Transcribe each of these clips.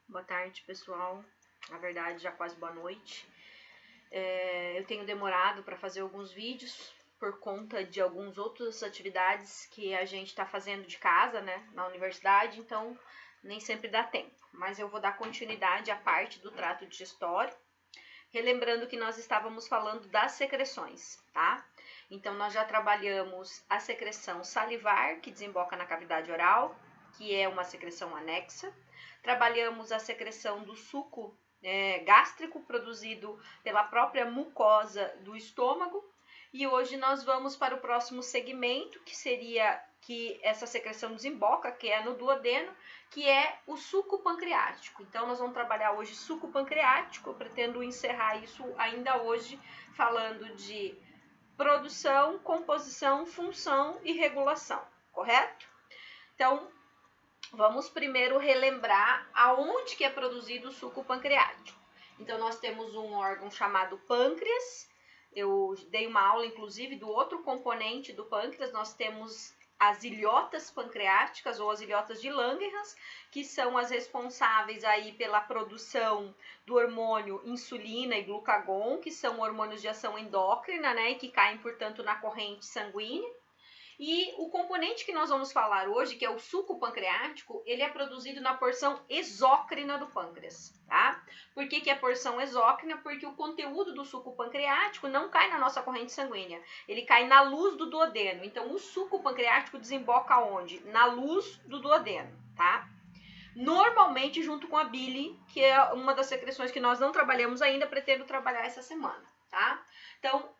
Boa tarde, pessoal. Na verdade, já quase boa noite. Eu tenho demorado para fazer alguns vídeos por conta de algumas outras atividades que a gente está fazendo de casa, né, na universidade, então nem sempre dá tempo. Mas eu vou dar continuidade à parte do trato digestório, relembrando que nós estávamos falando das secreções, tá? Então, nós já trabalhamos a secreção salivar, que desemboca na cavidade oral, que é uma secreção anexa. Trabalhamos a secreção do suco gástrico, produzido pela própria mucosa do estômago. E hoje nós vamos para o próximo segmento, que seria que essa secreção desemboca, que é no duodeno, que é o suco pancreático. Então, nós vamos trabalhar hoje suco pancreático. Eu pretendo encerrar isso ainda hoje, falando de produção, composição, função e regulação, correto? Então, vamos primeiro relembrar aonde que é produzido o suco pancreático. Então, nós temos um órgão chamado pâncreas. Eu dei uma aula, inclusive, do outro componente do pâncreas. Nós temos as ilhotas pancreáticas ou as ilhotas de Langerhans, que são as responsáveis aí pela produção do hormônio insulina e glucagon, que são hormônios de ação endócrina, né, e que caem, portanto, na corrente sanguínea. E o componente que nós vamos falar hoje, que é o suco pancreático, ele é produzido na porção exócrina do pâncreas, tá? Por que é porção exócrina? Porque o conteúdo do suco pancreático não cai na nossa corrente sanguínea, ele cai na luz do duodeno. Então, o suco pancreático desemboca onde? Na luz do duodeno, tá? Normalmente junto com a bile, que é uma das secreções que nós não trabalhamos ainda, pretendo trabalhar essa semana, tá? Então,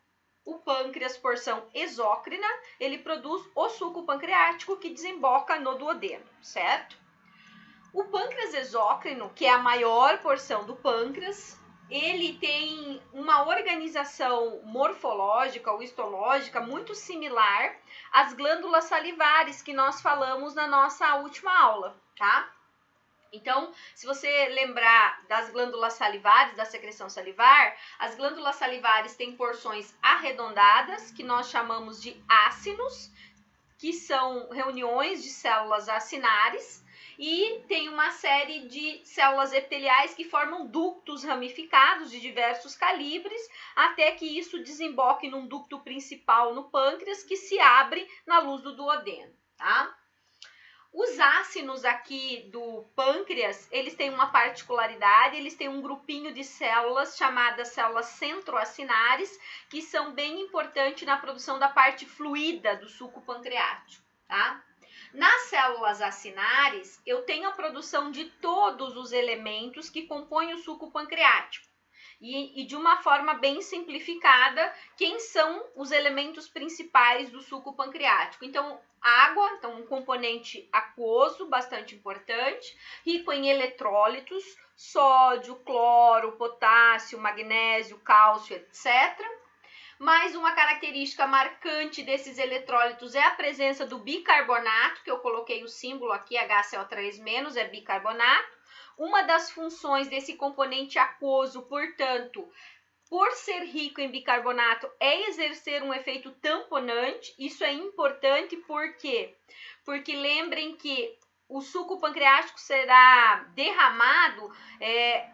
o pâncreas, porção exócrina, ele produz o suco pancreático que desemboca no duodeno, certo? O pâncreas exócrino, que é a maior porção do pâncreas, ele tem uma organização morfológica ou histológica muito similar às glândulas salivares que nós falamos na nossa última aula, tá? Então, se você lembrar das glândulas salivares, da secreção salivar, as glândulas salivares têm porções arredondadas, que nós chamamos de ácinos, que são reuniões de células acinares, e tem uma série de células epiteliais que formam ductos ramificados de diversos calibres, até que isso desemboque num ducto principal no pâncreas, que se abre na luz do duodeno, tá? Os ácinos aqui do pâncreas, eles têm uma particularidade, eles têm um grupinho de células chamadas células centroacinares, que são bem importantes na produção da parte fluida do suco pancreático, tá? Nas células acinares, eu tenho a produção de todos os elementos que compõem o suco pancreático. E de uma forma bem simplificada, quem são os elementos principais do suco pancreático? Então, água, então um componente aquoso, bastante importante, rico em eletrólitos, sódio, cloro, potássio, magnésio, cálcio, etc. Mas uma característica marcante desses eletrólitos é a presença do bicarbonato, que eu coloquei o símbolo aqui, HCO3-, é bicarbonato. Uma das funções desse componente aquoso, portanto, por ser rico em bicarbonato, é exercer um efeito tamponante. Isso é importante por quê? Porque lembrem que o suco pancreático será derramado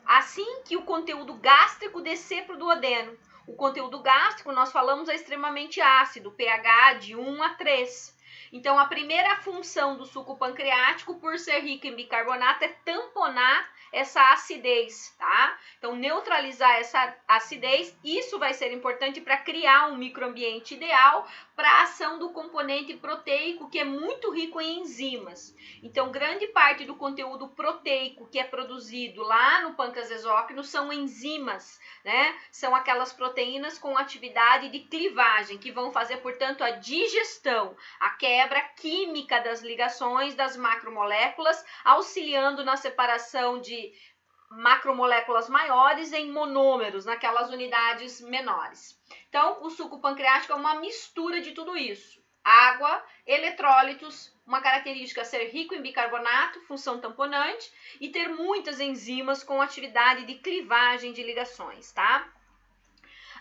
assim que o conteúdo gástrico descer para o duodeno. O conteúdo gástrico, nós falamos, é extremamente ácido, pH de 1 a 3. Então, a primeira função do suco pancreático, por ser rico em bicarbonato, é tamponar essa acidez, tá? Então, neutralizar essa acidez, isso vai ser importante para criar um microambiente ideal para a ação do componente proteico, que é muito rico em enzimas. Então, grande parte do conteúdo proteico que é produzido lá no pâncreas exócrino são enzimas, né? São aquelas proteínas com atividade de clivagem, que vão fazer, portanto, a digestão, a quebra química das ligações das macromoléculas, auxiliando na separação de macromoléculas maiores em monômeros, naquelas unidades menores. Então, o suco pancreático é uma mistura de tudo isso. Água, eletrólitos, uma característica ser rico em bicarbonato, função tamponante, e ter muitas enzimas com atividade de clivagem de ligações, tá?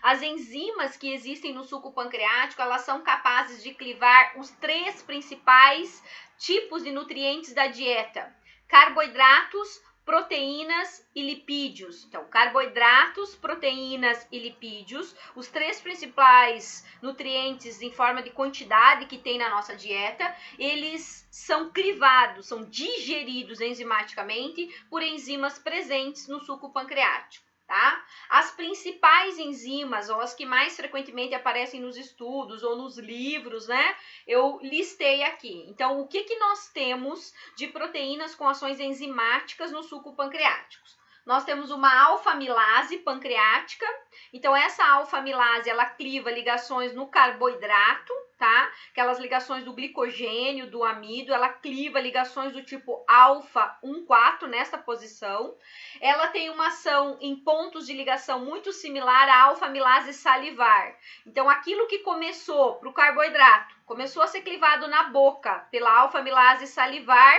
As enzimas que existem no suco pancreático, elas são capazes de clivar os 3 principais tipos de nutrientes da dieta: carboidratos, proteínas e lipídios. Então, carboidratos, proteínas e lipídios, os três principais nutrientes em forma de quantidade que tem na nossa dieta, eles são crivados, são digeridos enzimaticamente por enzimas presentes no suco pancreático. Tá? As principais enzimas, ou as que mais frequentemente aparecem nos estudos ou nos livros, né? Eu listei aqui. Então, o que nós temos de proteínas com ações enzimáticas no suco pancreático? Nós temos uma alfa-amilase pancreática. Então, essa alfa-amilase, ela cliva ligações no carboidrato, tá? Aquelas ligações do glicogênio, do amido, ela cliva ligações do tipo alfa 1,4 nesta posição. Ela tem uma ação em pontos de ligação muito similar à alfa-amilase salivar. Então, aquilo que começou para o carboidrato, começou a ser clivado na boca pela alfa-amilase salivar,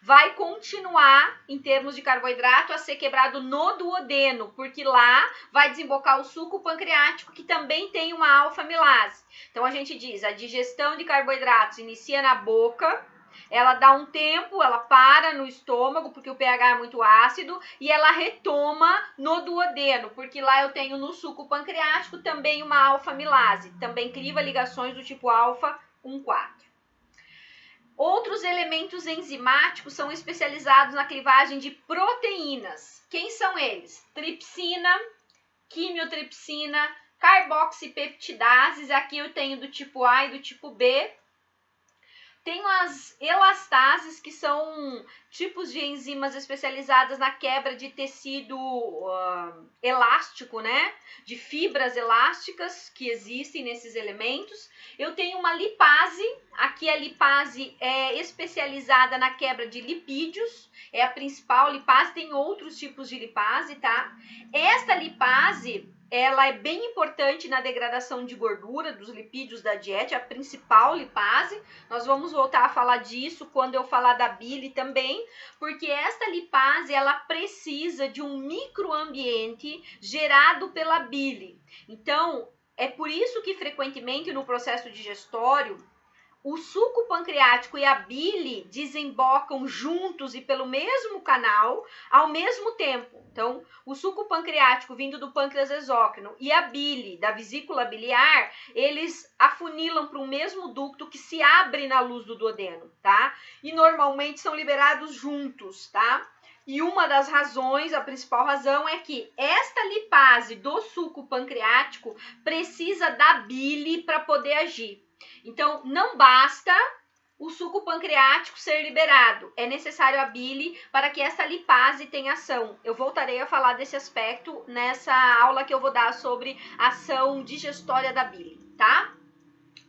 vai continuar, em termos de carboidrato, a ser quebrado no duodeno, porque lá vai desembocar o suco pancreático, que também tem uma alfa-amilase. Então, a gente diz, a digestão de carboidratos inicia na boca, ela dá um tempo, ela para no estômago, porque o pH é muito ácido, e ela retoma no duodeno, porque lá eu tenho no suco pancreático também uma alfa-amilase, também cliva ligações do tipo alfa 1,4. Outros elementos enzimáticos são especializados na clivagem de proteínas. Quem são eles? Tripsina, quimiotripsina, carboxipeptidases, aqui eu tenho do tipo A e do tipo B. Tenho as elastases, que são tipos de enzimas especializadas na quebra de tecido elástico, né? De fibras elásticas que existem nesses elementos. Eu tenho uma lipase, aqui a lipase é especializada na quebra de lipídios, é a principal lipase, tem outros tipos de lipase, tá? Esta lipase, ela é bem importante na degradação de gordura, dos lipídios da dieta, é a principal lipase. Nós vamos voltar a falar disso quando eu falar da bile também, porque esta lipase, ela precisa de um microambiente gerado pela bile. Então, é por isso que frequentemente no processo digestório, o suco pancreático e a bile desembocam juntos e pelo mesmo canal ao mesmo tempo. Então, o suco pancreático vindo do pâncreas exócrino e a bile da vesícula biliar, eles afunilam para o mesmo ducto que se abre na luz do duodeno, tá? E normalmente são liberados juntos, tá? E uma das razões, a principal razão, é que esta lipase do suco pancreático precisa da bile para poder agir. Então, não basta o suco pancreático ser liberado, é necessário a bile para que essa lipase tenha ação. Eu voltarei a falar desse aspecto nessa aula que eu vou dar sobre ação digestória da bile, tá?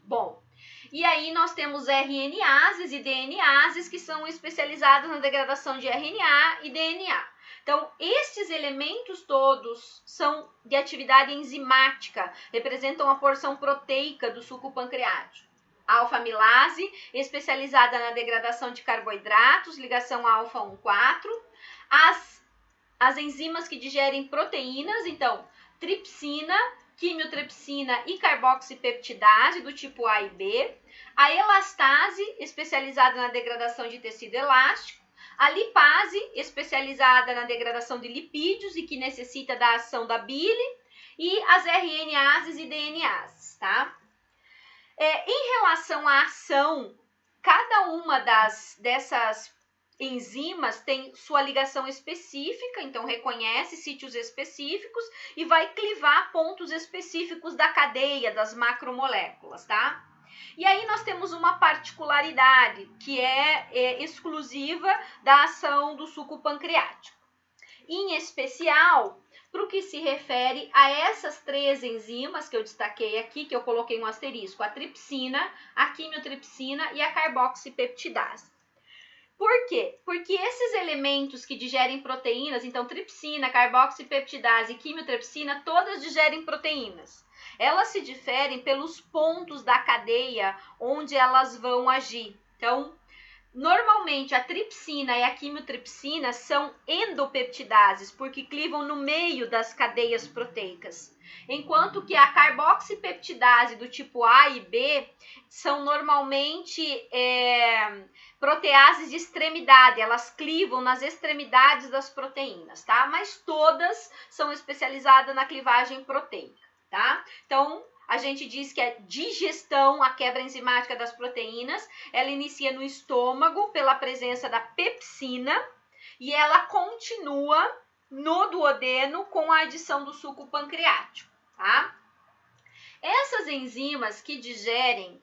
Bom, e aí nós temos RNases e DNases, que são especializados na degradação de RNA e DNA. Então, estes elementos todos são de atividade enzimática, representam a porção proteica do suco pancreático. Alfa-amilase, especializada na degradação de carboidratos, ligação alfa 1,4. As enzimas que digerem proteínas, então, tripsina, quimiotripsina e carboxipeptidase do tipo A e B. A elastase, especializada na degradação de tecido elástico. A lipase, especializada na degradação de lipídios e que necessita da ação da bile. E as RNases e DNases, tá? Em relação à ação, cada uma dessas enzimas tem sua ligação específica, então reconhece sítios específicos e vai clivar pontos específicos da cadeia das macromoléculas, tá? E aí nós temos uma particularidade que é exclusiva da ação do suco pancreático. Em especial, para o que se refere a essas três enzimas que eu destaquei aqui, que eu coloquei um asterisco, a tripsina, a quimiotripsina e a carboxipeptidase. Por quê? Porque esses elementos que digerem proteínas, então tripsina, carboxipeptidase e quimiotripsina, todas digerem proteínas. Elas se diferem pelos pontos da cadeia onde elas vão agir. Então, Normalmente, a tripsina e a quimiotripsina são endopeptidases, porque clivam no meio das cadeias proteicas. Enquanto que a carboxipeptidase do tipo A e B são normalmente proteases de extremidade, elas clivam nas extremidades das proteínas, tá? Mas todas são especializadas na clivagem proteica, tá? Então, a gente diz que a digestão, a quebra enzimática das proteínas, ela inicia no estômago pela presença da pepsina e ela continua no duodeno com a adição do suco pancreático, tá? Essas enzimas que digerem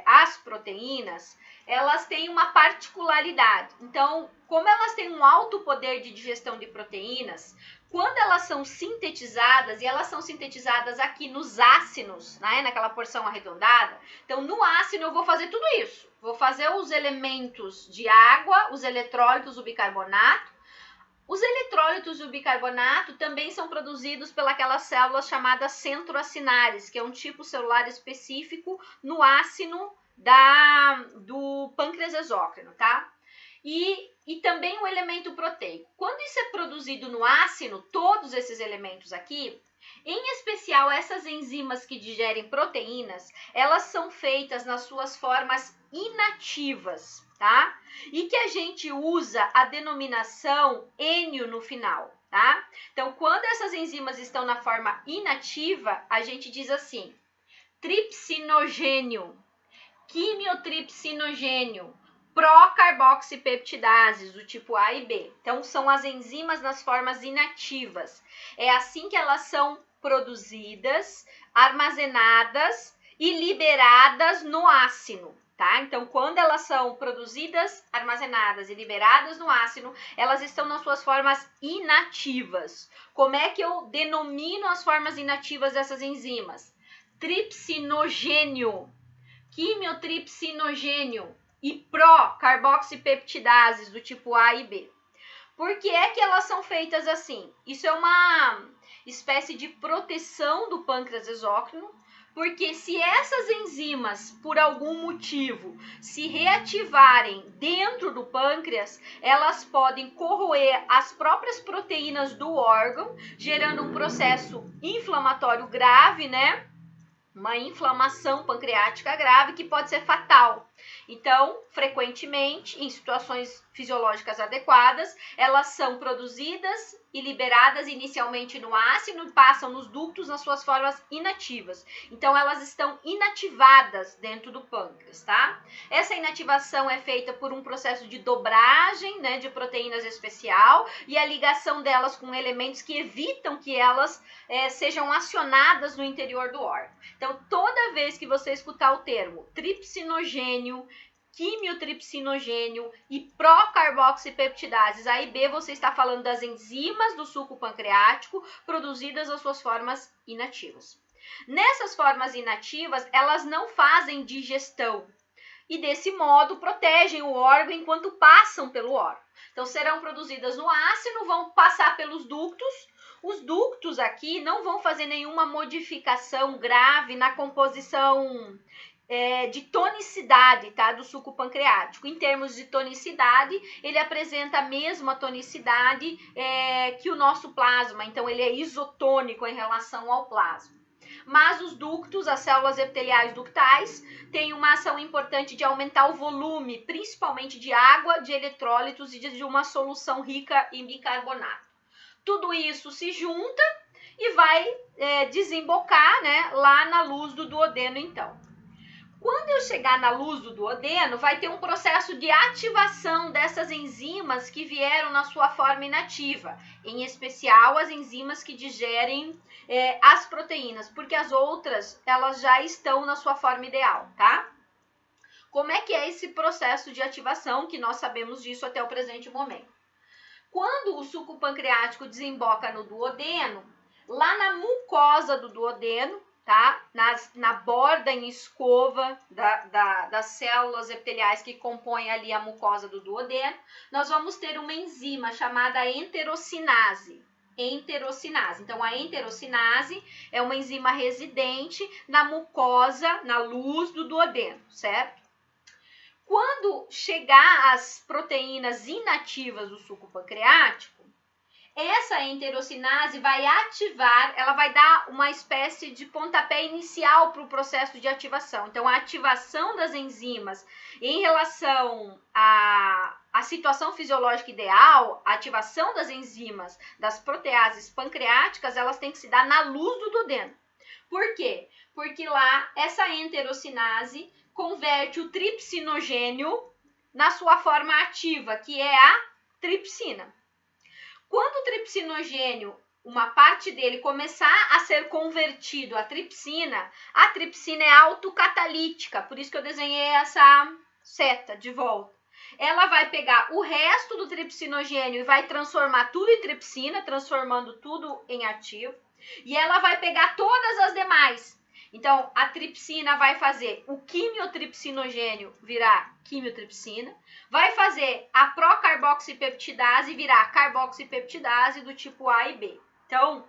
as proteínas, elas têm uma particularidade. Então, como elas têm um alto poder de digestão de proteínas, quando elas são sintetizadas, e elas são sintetizadas aqui nos ácinos, né, naquela porção arredondada, então no ácino eu vou fazer tudo isso. Vou fazer os elementos de água, os eletrólitos, o bicarbonato. Os eletrólitos e o bicarbonato também são produzidos pelas células chamadas centroacinares, que é um tipo celular específico no ácino do pâncreas exócrino, tá? E também o elemento proteico. Quando isso é produzido no ácino, todos esses elementos aqui, em especial essas enzimas que digerem proteínas, elas são feitas nas suas formas inativas, tá? E que a gente usa a denominação ênio no final, tá? Então, quando essas enzimas estão na forma inativa, a gente diz assim: tripsinogênio, quimiotripsinogênio, procarboxipeptidases do tipo A e B. Então, são as enzimas nas formas inativas. É assim que elas são produzidas, armazenadas e liberadas no ácino, tá? Então, quando elas são produzidas, armazenadas e liberadas no ácino, elas estão nas suas formas inativas. Como é que eu denomino as formas inativas dessas enzimas? Tripsinogênio, quimiotripsinogênio e procarboxipeptidases do tipo A e B. Por que é que elas são feitas assim? Isso é uma espécie de proteção do pâncreas exócrino, porque se essas enzimas, por algum motivo, se reativarem dentro do pâncreas, elas podem corroer as próprias proteínas do órgão, gerando um processo inflamatório grave, né? Uma inflamação pancreática grave que pode ser fatal. Então, frequentemente, em situações fisiológicas adequadas, elas são produzidas e liberadas inicialmente no ácido e passam nos ductos nas suas formas inativas. Então, elas estão inativadas dentro do pâncreas, tá? Essa inativação é feita por um processo de dobragem, né, de proteínas especial e a ligação delas com elementos que evitam que elas sejam acionadas no interior do órgão. Então, toda vez que você escutar o termo tripsinogênio, quimiotripsinogênio e procarboxipeptidases A e B, você está falando das enzimas do suco pancreático produzidas nas suas formas inativas. Nessas formas inativas, elas não fazem digestão e, desse modo, protegem o órgão enquanto passam pelo órgão. Então, serão produzidas no ácido, vão passar pelos ductos. Os ductos aqui não vão fazer nenhuma modificação grave na composição de tonicidade, tá, do suco pancreático. Em termos de tonicidade, ele apresenta a mesma tonicidade que o nosso plasma, então ele é isotônico em relação ao plasma. Mas os ductos, as células epiteliais ductais, têm uma ação importante de aumentar o volume, principalmente de água, de eletrólitos e de uma solução rica em bicarbonato. Tudo isso se junta e vai desembocar, né, lá na luz do duodeno, então. Quando eu chegar na luz do duodeno, vai ter um processo de ativação dessas enzimas que vieram na sua forma inativa, em especial as enzimas que digerem as proteínas, porque as outras, elas já estão na sua forma ideal, tá? Como é que é esse processo de ativação, que nós sabemos disso até o presente momento? Quando o suco pancreático desemboca no duodeno, lá na mucosa do duodeno, tá? Na borda em escova das células epiteliais que compõem ali a mucosa do duodeno, nós vamos ter uma enzima chamada enterocinase. Então, a enterocinase é uma enzima residente na mucosa, na luz do duodeno, certo? Quando chegar às proteínas inativas do suco pancreático, essa enterocinase vai ativar, ela vai dar uma espécie de pontapé inicial para o processo de ativação. Então, a ativação das enzimas em relação à situação fisiológica ideal, a ativação das enzimas das proteases pancreáticas, elas têm que se dar na luz do duodeno. Por quê? Porque lá, essa enterocinase converte o tripsinogênio na sua forma ativa, que é a tripsina. Quando o tripsinogênio, uma parte dele, começar a ser convertido à tripsina, a tripsina é autocatalítica, por isso que eu desenhei essa seta de volta. Ela vai pegar o resto do tripsinogênio e vai transformar tudo em tripsina, transformando tudo em ativo, e ela vai pegar todas as demais. Então, a tripsina vai fazer o quimiotripsinogênio virar quimiotripsina, vai fazer a procarboxipeptidase virar carboxipeptidase do tipo A e B. Então,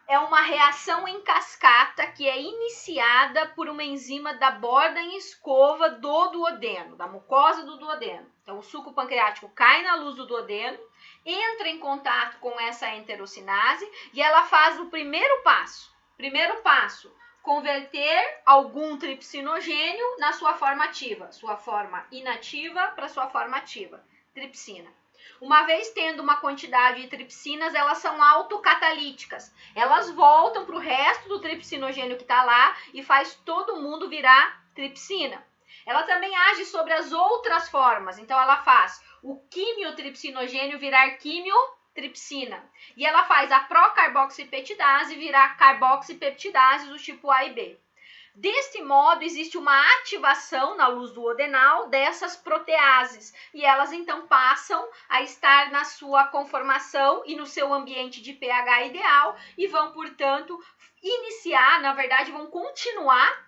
é uma reação em cascata que é iniciada por uma enzima da borda em escova do duodeno, da mucosa do duodeno. Então, o suco pancreático cai na luz do duodeno, entra em contato com essa enterocinase e ela faz o primeiro passo. Primeiro passo, converter algum tripsinogênio na sua forma ativa, sua forma inativa para sua forma ativa, tripsina. Uma vez tendo uma quantidade de tripsinas, elas são autocatalíticas. Elas voltam para o resto do tripsinogênio que está lá e faz todo mundo virar tripsina. Ela também age sobre as outras formas, então ela faz o quimiotripsinogênio virar quimiotripsina. E ela faz a procarboxipeptidase virar carboxipeptidase do tipo A e B. Deste modo, existe uma ativação na luz duodenal dessas proteases e elas então passam a estar na sua conformação e no seu ambiente de pH ideal e vão, portanto, iniciar, na verdade, vão continuar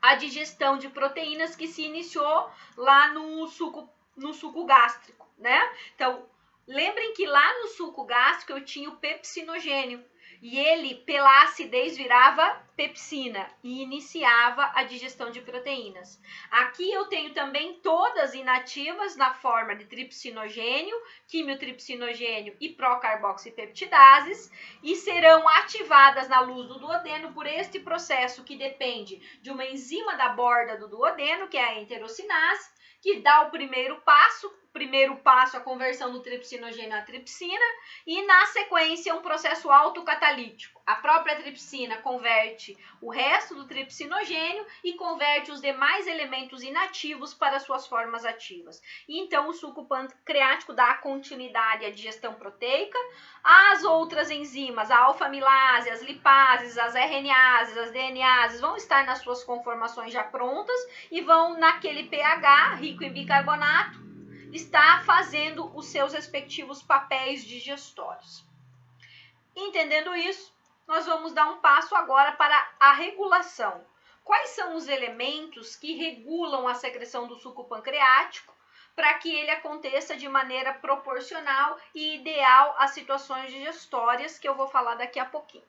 a digestão de proteínas que se iniciou lá no suco gástrico, né? Então, lembrem que lá no suco gástrico eu tinha o pepsinogênio. E ele, pela acidez, virava pepsina e iniciava a digestão de proteínas. Aqui eu tenho também todas inativas na forma de tripsinogênio, quimiotripsinogênio e procarboxipeptidases e serão ativadas na luz do duodeno por este processo que depende de uma enzima da borda do duodeno, que é a enterocinase, que dá o primeiro passo a conversão do tripsinogênio à tripsina e na sequência um processo autocatalítico. A própria tripsina converte o resto do tripsinogênio e converte os demais elementos inativos para suas formas ativas. E então o suco pancreático dá continuidade à digestão proteica. As outras enzimas, a alfa-amilase, as lipases, as RNases, as DNases vão estar nas suas conformações já prontas e vão naquele pH rico em bicarbonato está fazendo os seus respectivos papéis digestórios. Entendendo isso, nós vamos dar um passo agora para a regulação. Quais são os elementos que regulam a secreção do suco pancreático para que ele aconteça de maneira proporcional e ideal às situações digestórias que eu vou falar daqui a pouquinho.